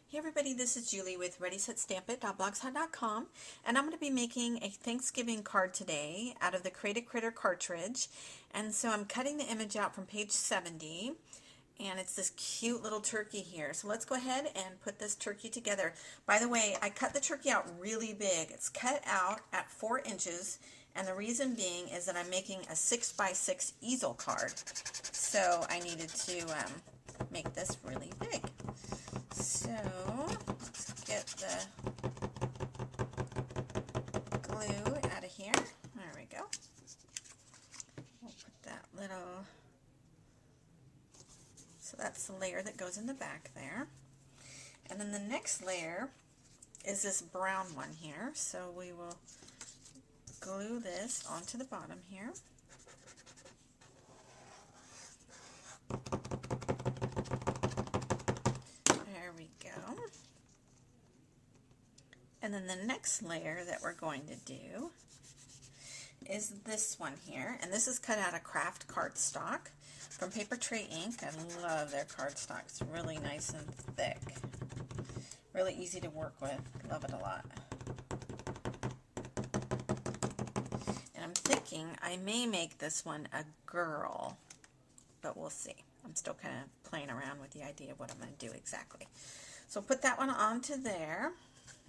Hey everybody, this is Julie with ReadySetStampIt.blogspot.com, and I'm going to be making a Thanksgiving card today out of the Cricut cartridge. And so I'm cutting the image out from page 70, and it's this cute little turkey here. So let's go ahead and put this turkey together. By the way, I cut the turkey out really big. It's cut out at 4 inches, and the reason being is that I'm making a 6x6 easel card. So I needed to make this really big. So let's get the glue out of here. There we go. We'll put that little, so that's the layer that goes in the back there. And then the next layer is this brown one here. So we will glue this onto the bottom here. There we go. And then the next layer that we're going to do is this one here, and this is cut out of craft cardstock from Paper Tray Ink. I love their cardstock. It's really nice and thick, really easy to work with. Love it a lot. And I'm thinking I may make this one a girl, but we'll see. I'm still kind of playing around with the idea of what I'm going to do exactly. So put that one onto there.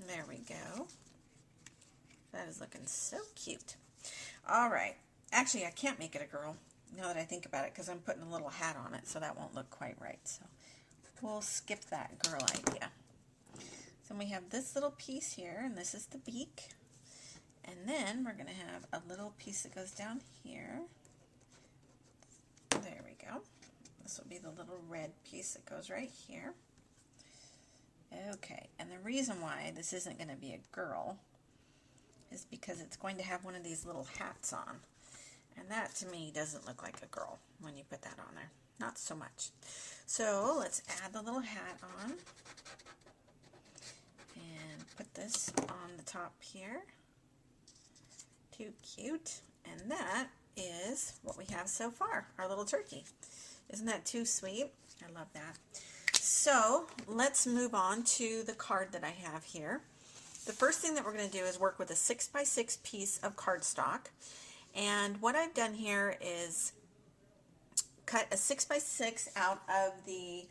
There we go. That is looking so cute. All right. Actually, I can't make it a girl now that I think about it because I'm putting a little hat on it, so that won't look quite right. So we'll skip that girl idea. So we have this little piece here, and this is the beak. And then we're going to have a little piece that goes down here. There we go. This will be the little red piece that goes right here. Okay, and the reason why this isn't going to be a girl is because it's going to have one of these little hats on. And that to me doesn't look like a girl when you put that on there. Not so much. So let's add the little hat on. And put this on the top here. Too cute. And that is what we have so far, our little turkey. Isn't that too sweet? I love that. So let's move on to the card that I have here. The first thing that we're going to do is work with a 6x6 piece of cardstock. And what I've done here is cut a 6x6 out of the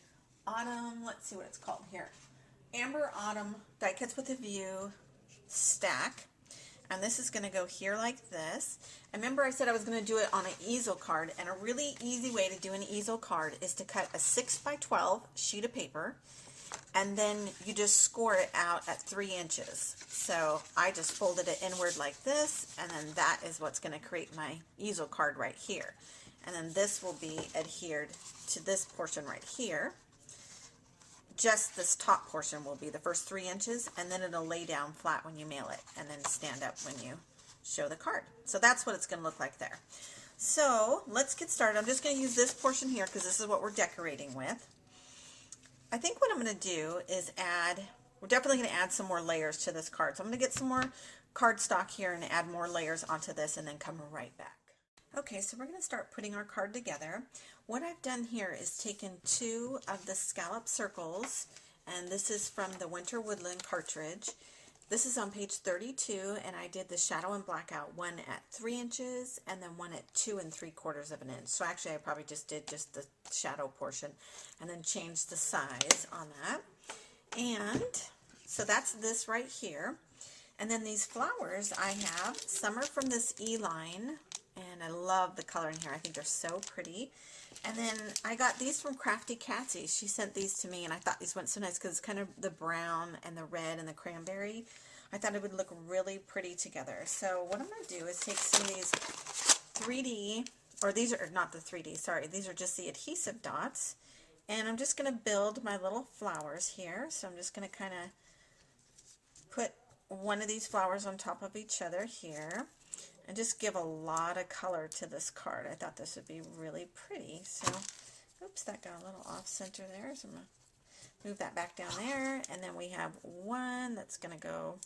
Autumn, let's see what it's called here, Amber Autumn Die Cuts with a View stack. And this is going to go here like this. And remember I said I was going to do it on an easel card, and a really easy way to do an easel card is to cut a 6x12 sheet of paper, and then you just score it out at 3 inches. So I just folded it inward like this, and then that is what's going to create my easel card right here. And then this will be adhered to this portion right here. Just this top portion will be the first 3 inches, and then it'll lay down flat when you mail it, and then stand up when you show the card. So that's what it's going to look like there. So let's get started. I'm just going to use this portion here because this is what we're decorating with. I think what I'm going to do is we're definitely going to add some more layers to this card. So I'm going to get some more cardstock here and add more layers onto this and then come right back. Okay, so we're going to start putting our card together. What I've done here is taken 2 of the scallop circles, and this is from the Winter Woodland cartridge. This is on page 32, and I did the shadow and blackout, one at 3 inches and then one at 2 3/4 of an inch. So actually I probably just did just the shadow portion and then changed the size on that. And so that's this right here. And then these flowers I have, some are from this E-line, and I love the color in here. I think they're so pretty. And then I got these from Crafty Catsy. She sent these to me, and I thought these went so nice because it's kind of the brown and the red and the cranberry. I thought it would look really pretty together. So what I'm going to do is take some of these 3D, or these are not the 3D, sorry. These are just the adhesive dots. And I'm just going to build my little flowers here. So I'm just going to kind of put one of these flowers on top of each other here. And just give a lot of color to this card. I thought this would be really pretty. So, oops, that got a little off center there. So I'm going to move that back down there. And then we have one that's going to go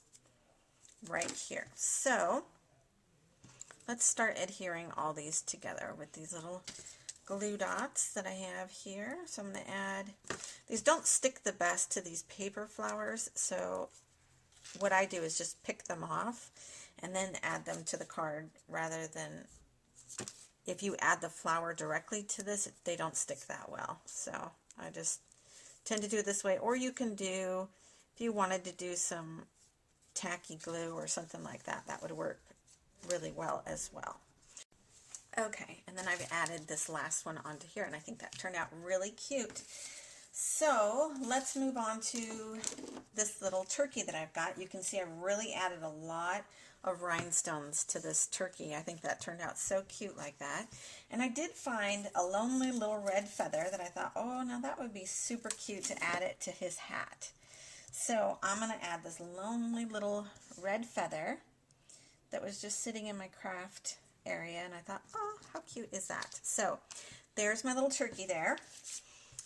right here. So, let's start adhering all these together with these little glue dots that I have here. So I'm going to add, these don't stick the best to these paper flowers, so what I do is just pick them off and then add them to the card, rather than if you add the flower directly to this, they don't stick that well. So I just tend to do it this way, or you can do, if you wanted to do some tacky glue or something like that, that would work really well as well. Okay, and then I've added this last one onto here, and I think that turned out really cute. So let's move on to this little turkey that I've got. You can see I've really added a lot of rhinestones to this turkey. I think that turned out so cute like that. And I did find a lonely little red feather that I thought, oh, now that would be super cute to add it to his hat. So I'm going to add this lonely little red feather that was just sitting in my craft area, and I thought, oh, how cute is that? So there's my little turkey there.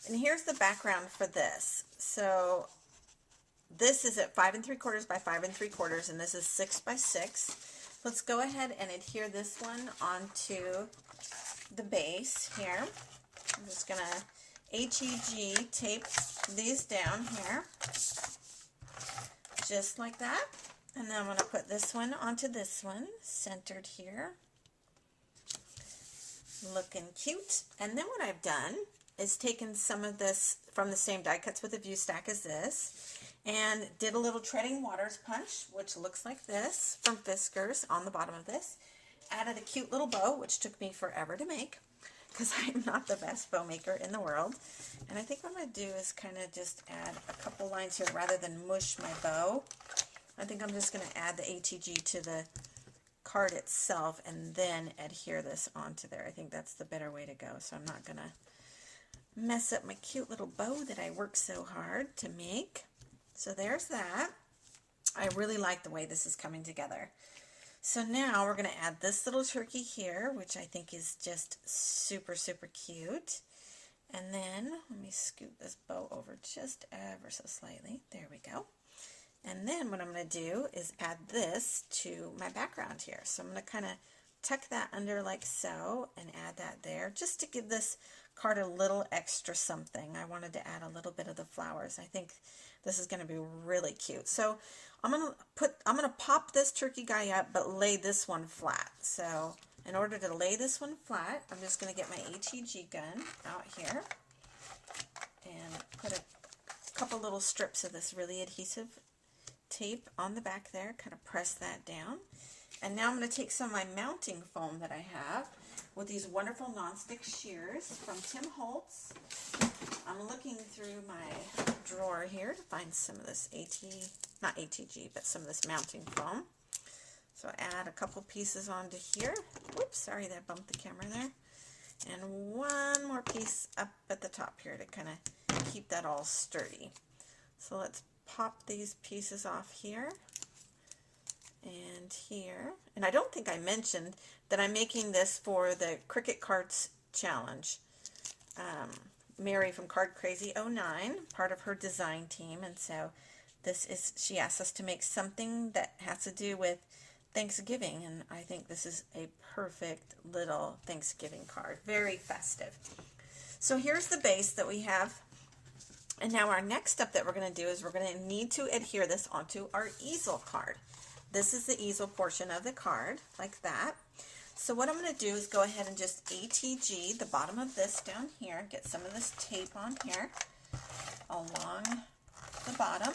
And here's the background for this. So this is at 5 3/4 by 5 3/4, and this is 6 by 6. Let's go ahead and adhere this one onto the base here. I'm just going to HEG tape these down here, just like that. And then I'm going to put this one onto this one, centered here. Looking cute. And then what I've done is taken some of this from the same die cuts with a view stack as this, and did a little treading waters punch, which looks like this, from Fiskars on the bottom of this. Added a cute little bow, which took me forever to make, because I'm not the best bow maker in the world. And I think what I'm going to do is kind of just add a couple lines here rather than mush my bow. I think I'm just going to add the ATG to the card itself and then adhere this onto there. I think that's the better way to go. So I'm not going to mess up my cute little bow that I worked so hard to make. So there's that. I really like the way this is coming together. So now we're going to add this little turkey here, which I think is just super, super cute. And then let me scoot this bow over just ever so slightly. There we go. And then what I'm going to do is add this to my background here. So I'm going to kind of tuck that under like so and add that there, just to give this card a little extra something. I wanted to add a little bit of the flowers. I think this is going to be really cute. So I'm going to pop this turkey guy up, but lay this one flat. So in order to lay this one flat, I'm just going to get my HEG gun out here and put a couple little strips of this really adhesive tape on the back there, kind of press that down. And now I'm going to take some of my mounting foam that I have with these wonderful nonstick shears from Tim Holtz. I'm looking through my drawer here to find some of this not ATG, but some of this mounting foam. So add a couple pieces onto here. Whoops, sorry that bumped the camera there. And one more piece up at the top here to kind of keep that all sturdy. So let's pop these pieces off here and here. And I don't think I mentioned that I'm making this for the Cricut Cardz Challenge. Mary from Card Crazy 09, part of her design team, and so she asked us to make something that has to do with Thanksgiving, and I think this is a perfect little Thanksgiving card. Very festive. So here's the base that we have. And now our next step that we're going to do is we're going to need to adhere this onto our easel card. This is the easel portion of the card, like that. So what I'm going to do is go ahead and just ATG the bottom of this down here, get some of this tape on here along the bottom.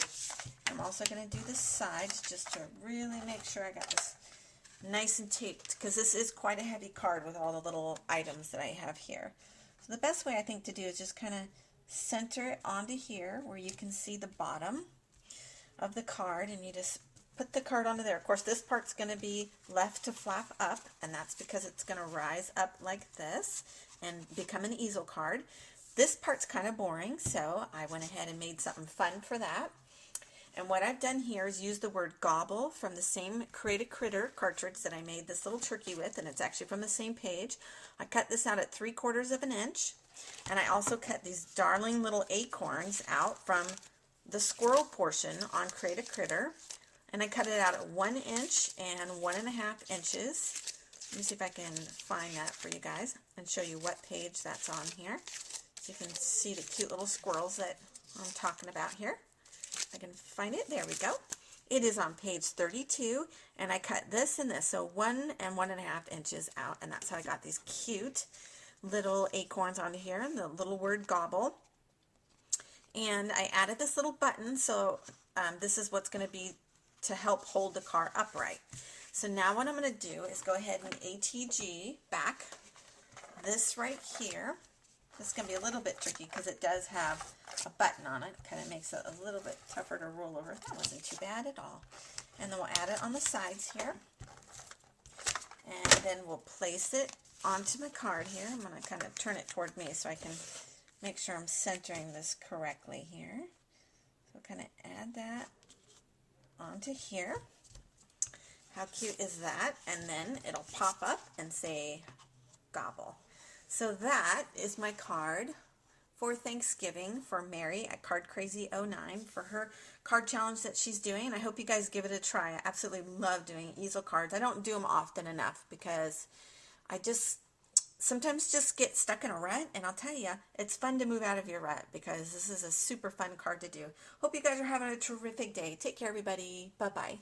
I'm also going to do the sides just to really make sure I got this nice and taped, because this is quite a heavy card with all the little items that I have here. So the best way I think to do is just kind of center it onto here where you can see the bottom of the card, and you just put the card onto there. Of course, this part's going to be left to flap up, and that's because it's going to rise up like this and become an easel card. This part's kind of boring, so I went ahead and made something fun for that. And what I've done here is use the word gobble from the same Create a Critter cartridge that I made this little turkey with, and it's actually from the same page. I cut this out at 3/4 of an inch, and I also cut these darling little acorns out from the squirrel portion on Create a Critter, and I cut it out at 1 inch and 1.5 inches Let me see if I can find that for you guys and show you what page that's on here. So you can see the cute little squirrels that I'm talking about here. I can find it. There we go. It is on page 32, and I cut this and this, so 1 and 1.5 inches out, and that's how I got these cute little acorns onto here, and the little word gobble. And I added this little button, so this is what's going to be to help hold the car upright. So now what I'm going to do is go ahead and ATG back this right here. This is going to be a little bit tricky because it does have a button on it. Kind of makes it a little bit tougher to roll over. That wasn't too bad at all. And then we'll add it on the sides here. And then we'll place it onto my card here. I'm going to kind of turn it toward me so I can make sure I'm centering this correctly here. So kind of add that onto here. How cute is that? And then it'll pop up and say gobble. So that is my card for Thanksgiving for Mary at Card Crazy 09 for her card challenge that she's doing. I hope you guys give it a try. I absolutely love doing easel cards. I don't do them often enough because I sometimes just get stuck in a rut, and I'll tell you, it's fun to move out of your rut because this is a super fun card to do. Hope you guys are having a terrific day. Take care, everybody. Bye-bye.